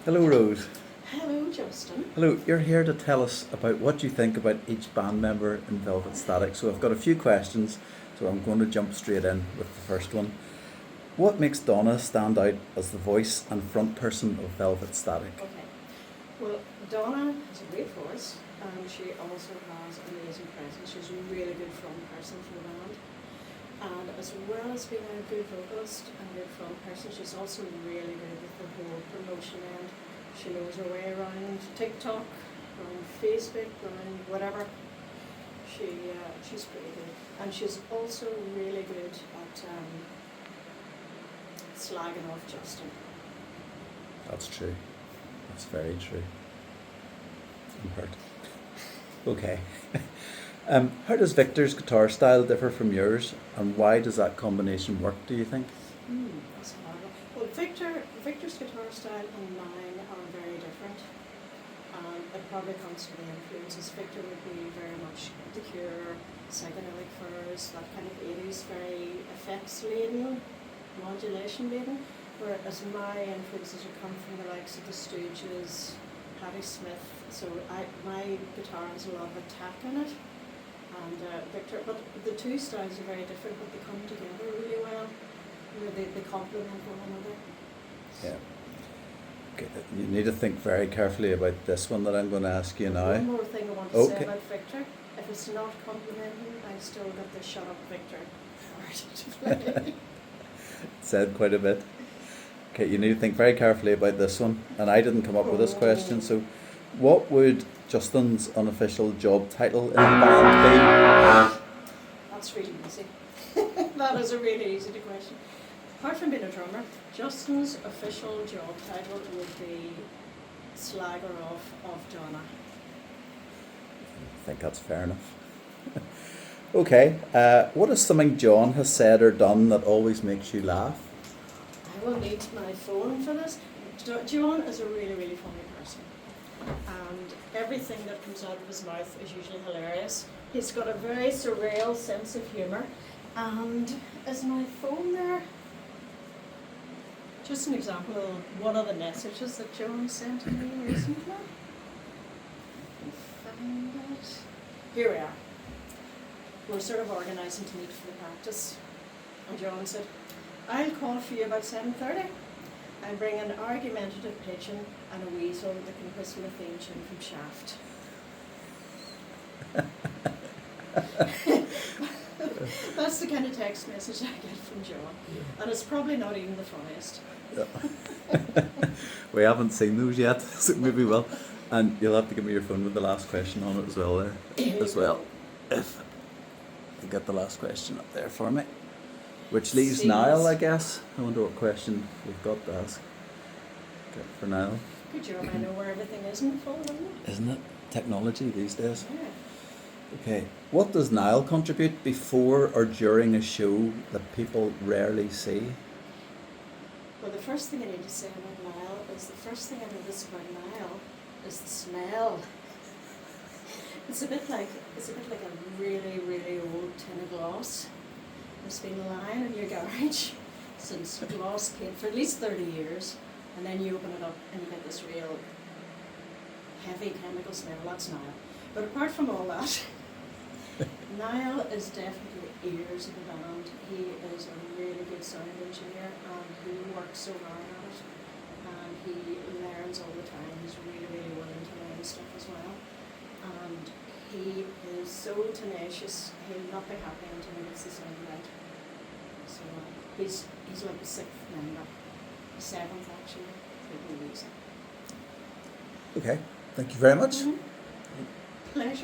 Hello, Rose. Hello, Justin. Hello, you're here to tell us about what you think about each band member in Velvet Static. So I've got a few questions, so I'm going to jump straight in with the first one. What makes Donna stand out as the voice and front person of Velvet Static? Okay. Well, Donna has a great voice, and she also has amazing presence. She's a really good front person for the band. And as well as being a good vocalist and a good front person, she's also really good with the whole promotion end. She knows her way around TikTok, around Facebook, around whatever. She's pretty good. And she's also really good at slagging off Justin. That's true. That's very true. I'm hurt. Okay. How does Victor's guitar style differ from yours, and why does that combination work, do you think? That's hard. Well, Victor's guitar style and mine are very different. It probably comes from the influences. Victor would be very much The Cure, psychedelic furs, that kind of 80s, very effects laden, modulation laden. Whereas my influences would come from the likes of the Stooges, Patti Smith. So my guitar has a lot of attack in it. And Victor, but the two styles are very different, but they come together really well. They complement one another. Yeah. Okay. You need to think very carefully about this one that I'm going to ask you now. One more thing I want to say about Victor. If it's not complimenting, I still got the shut up Victor card to play. Said quite a bit. Okay, you need to think very carefully about this one. And I didn't come up with this question, so what would Justin's unofficial job title in the band That's really easy. That is a really easy question. Apart from being a drummer, Justin's official job title would be Slagger Off of Donna. I think that's fair enough. Okay, what is something John has said or done that always makes you laugh? I will need my phone for this. John is a really, really funny person. And everything that comes out of his mouth is usually hilarious. He's got a very surreal sense of humour. And is my phone there? Just an example of one of the messages that John sent to me recently. Find it. Here we are. We're sort of organising to meet for the practice. And John said, I'll call for you about 7:30. I bring an argumentative pigeon and a weasel that can whistle a theme tune from Shaft. That's the kind of text message I get from John. And it's probably not even the funniest. We haven't seen those yet, so maybe we'll. And you'll have to give me your phone with the last question on it as well there. As well. If you get the last question up there for me. Which leaves Niall, I guess. I wonder what question we've got to ask. Okay, for Niall. Good job, I know where everything is in the phone, Isn't it? Technology these days. Yeah. Okay. What does Niall contribute before or during a show that people rarely see? Well, the first thing I need to say about Niall is the first thing I notice about Niall is the smell. It's a bit like a really, really old tin of gloss. It's been lying in your garage since gloss came for at least 30 years, and then you open it up and you get this real heavy chemical smell. That's Niall. But apart from all that, Niall is definitely the ears of the band. He is a really good sound engineer, and he works so hard at it, and he learns all the time. He's really, really willing to learn stuff as well, and he is so tenacious. He'll not be happy until he gets the sound right. So he's like the sixth member, the seventh actually. Okay, thank you very much. Pleasure.